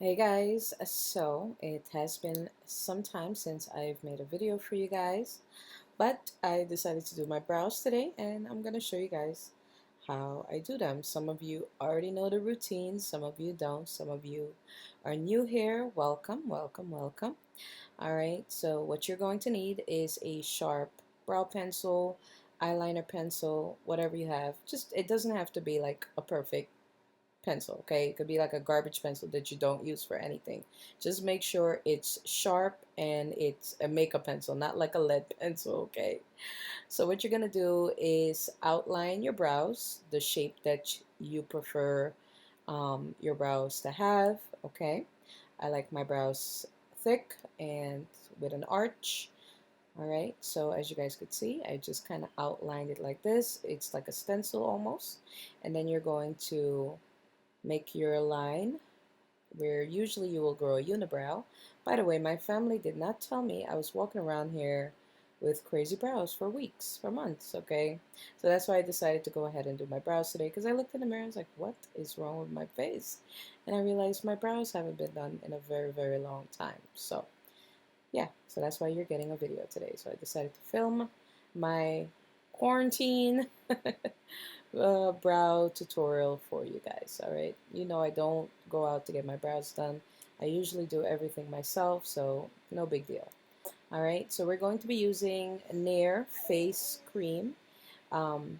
Hey guys, so it has been some time since I've made a video for you guys, but I decided to do my brows today and I'm going to show you guys how I do them. Some of you already know the routine, some of you don't, some of you are new here. Welcome, welcome, welcome. Alright, so what you're going to need is a sharp brow pencil, eyeliner pencil, whatever you have. Just, it doesn't have to be like a perfect pencil, okay? It could be like a garbage pencil that you don't use for anything. Just make sure it's sharp and it's a makeup pencil, not like a lead pencil, okay? So what you're gonna do is outline your brows, the shape that you prefer your brows to have, okay? I like my brows thick and with an arch. All right, so as you guys could see, I just kind of outlined it like this. It's like a stencil almost. And then you're going to make your line where usually you will grow a unibrow. By the way, my family did not tell me I was walking around here with crazy brows for weeks, for months, okay? So that's why I decided to go ahead and do my brows today because I looked in the mirror and was like, what is wrong with my face? And I realized my brows haven't been done in a very, very long time. So yeah, so that's why you're getting a video today. So I decided to film my quarantine brow tutorial for you guys. All right, you know I don't go out to get my brows done. I usually do everything myself, so no big deal. All right, so we're going to be using Nair face cream. um,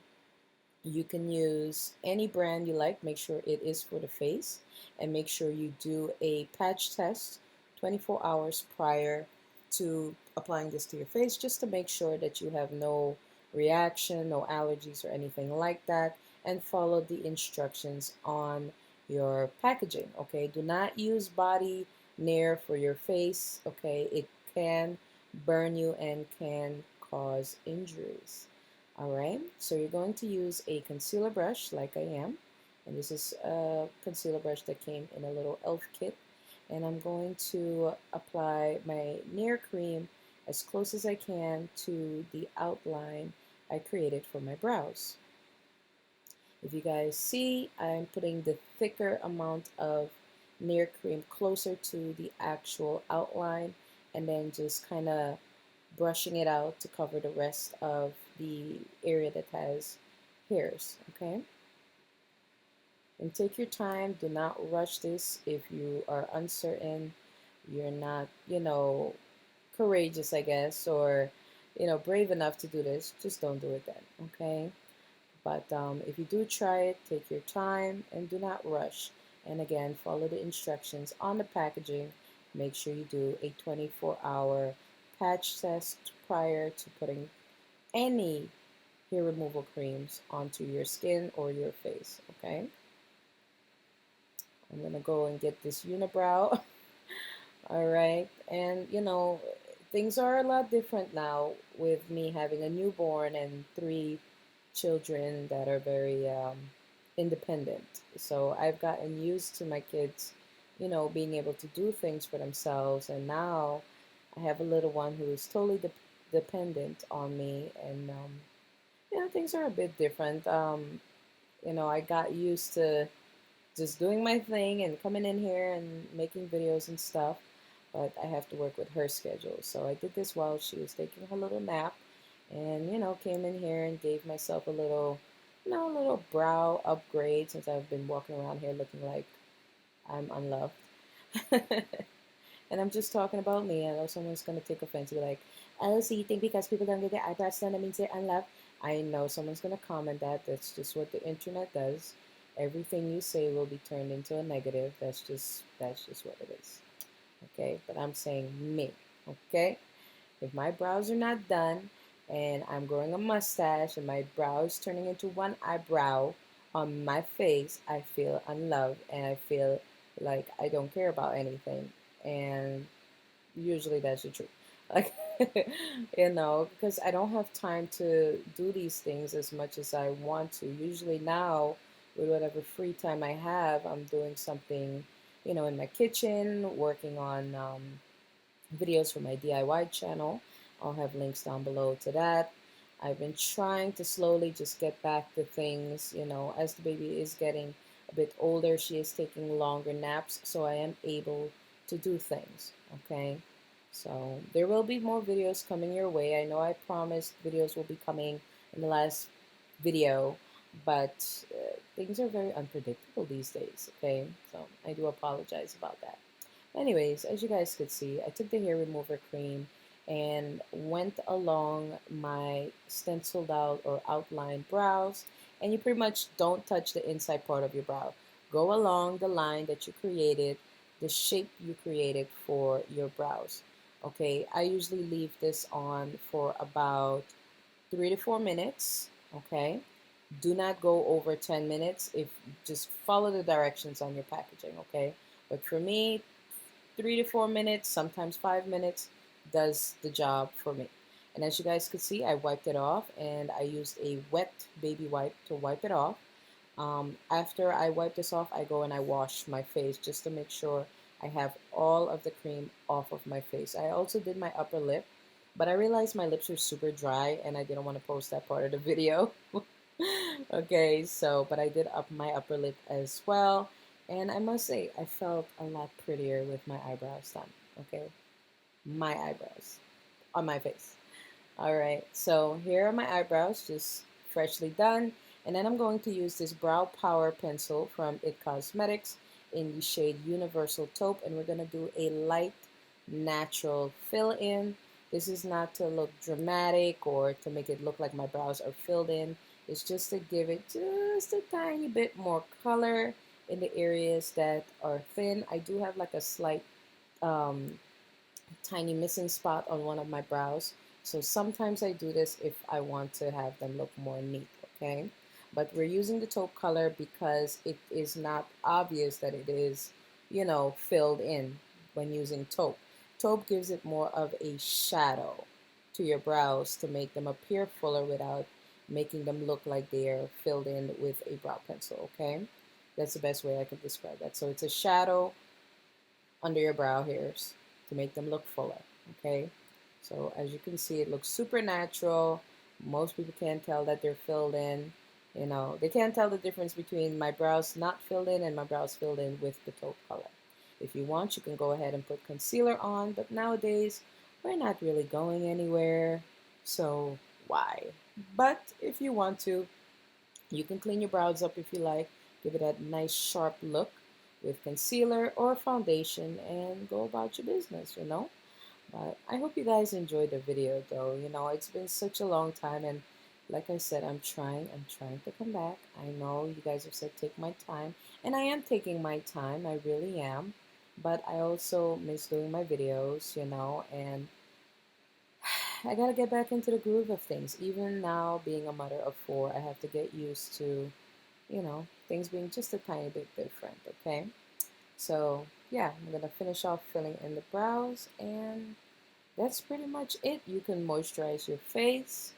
you can use any brand you like. Make sure it is for the face, and make sure you do a patch test 24 hours prior to applying this to your face, just to make sure that you have no reaction, no allergies or anything like that, and follow the instructions on your packaging. Okay, do not use body Nair for your face. Okay, it can burn you and can cause injuries. Alright, so you're going to use a concealer brush like I am. And this is a concealer brush that came in a little e.l.f. kit. And I'm going to apply my Nair cream as close as I can to the outline I created for my brows. If you guys see, I'm putting the thicker amount of Nair cream closer to the actual outline, and then just kind of brushing it out to cover the rest of the area that has hairs, okay? And take your time. Do not rush this if you are uncertain, you're not, courageous, I guess, or, brave enough to do this. Just don't do it then, okay? But if you do try it, take your time and do not rush. And again, follow the instructions on the packaging. Make sure you do a 24-hour patch test prior to putting any hair removal creams onto your skin or your face, okay? I'm gonna go and get this unibrow. All right, and things are a lot different now with me having a newborn and three children that are very independent. So I've gotten used to my kids, being able to do things for themselves, and now I have a little one who is totally dependent on me, and things are a bit different. I got used to just doing my thing and coming in here and making videos and stuff, but I have to work with her schedule. So I did this while she was taking her little nap, and came in here and gave myself a little, a little brow upgrade, since I've been walking around here looking like I'm unloved. And I'm just talking about me. I know someone's gonna take offense and be like, "Oh, so you think because people don't get their eyebrows done, that means they're unloved?" I know someone's gonna comment that. That's just what the internet does. Everything you say will be turned into a negative. That's just what it is. Okay, but I'm saying me. Okay, if my brows are not done and I'm growing a mustache and my brows turning into one eyebrow on my face, I feel unloved and I feel like I don't care about anything. And usually that's the truth. Like, because I don't have time to do these things as much as I want to. Usually now, with whatever free time I have, I'm doing something, in my kitchen, working on videos for my DIY channel. I'll have links down below to that. I've been trying to slowly just get back to things, as the baby is getting a a bit older, she is taking longer naps, so I am able to do things, okay? So there will be more videos coming your way. I know I promised videos will be coming in the last video, but things are very unpredictable these days, okay? So I do apologize about that. Anyways, as you guys could see, I took the hair remover cream and went along my stenciled out or outlined brows, and you pretty much don't touch the inside part of your brow. Go along the line that you created, the shape you created for your brows. Okay, I usually leave this on for about 3 to 4 minutes. Okay, do not go over 10 minutes. If just follow the directions on your packaging. Okay, but for me, 3 to 4 minutes, sometimes 5 minutes, does the job for me. And as you guys could see, I wiped it off and I used a wet baby wipe to wipe it off. After I wipe this off, I go and I wash my face just to make sure I have all of the cream off of my face. I also did my upper lip, but I realized my lips are super dry and I didn't want to post that part of the video. Okay, so, but I did up my upper lip as well. And I must say, I felt a lot prettier with my eyebrows done. Okay, my eyebrows on my face. All right, so here are my eyebrows, just freshly done. And then I'm going to use this Brow Power Pencil from It Cosmetics in the shade Universal Taupe. And we're going to do a light, natural fill-in. This is not to look dramatic or to make it look like my brows are filled in. It's just to give it just a tiny bit more color in the areas that are thin. I do have like a slight um, tiny missing spot on one of my brows. So sometimes I do this if I want to have them look more neat, okay? But we're using the taupe color because it is not obvious that it is, filled in when using taupe. Taupe gives it more of a shadow to your brows to make them appear fuller without making them look like they're filled in with a brow pencil, okay? That's the best way I could describe that. So it's a shadow under your brow hairs to make them look fuller, okay? So as you can see, it looks super natural. Most people can't tell that they're filled in. They can't tell the difference between my brows not filled in and my brows filled in with the taupe color. If you want, you can go ahead and put concealer on, but nowadays, we're not really going anywhere, so why? But if you want to, you can clean your brows up if you like, give it a nice sharp look with concealer or foundation and go about your business. But I hope you guys enjoyed the video though. It's been such a long time and like I said, I'm trying to come back. I know you guys have said take my time and I am taking my time, I really am. But I also miss doing my videos, and I gotta get back into the groove of things. Even now, being a mother of four, I have to get used to, things being just a tiny bit different, okay? So, yeah, I'm gonna finish off filling in the brows, and that's pretty much it. You can moisturize your face.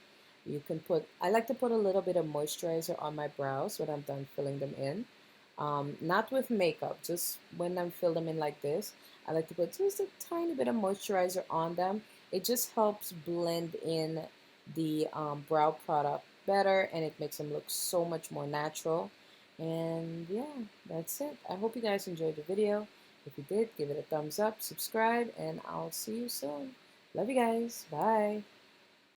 I like to put a little bit of moisturizer on my brows when I'm done filling them in. Not with makeup, just when I'm fill them in like this. I like to put just a tiny bit of moisturizer on them. It just helps blend in the brow product better and it makes them look so much more natural. And yeah, that's it. I hope you guys enjoyed the video. If you did, give it a thumbs up, subscribe, and I'll see you soon. Love you guys. Bye.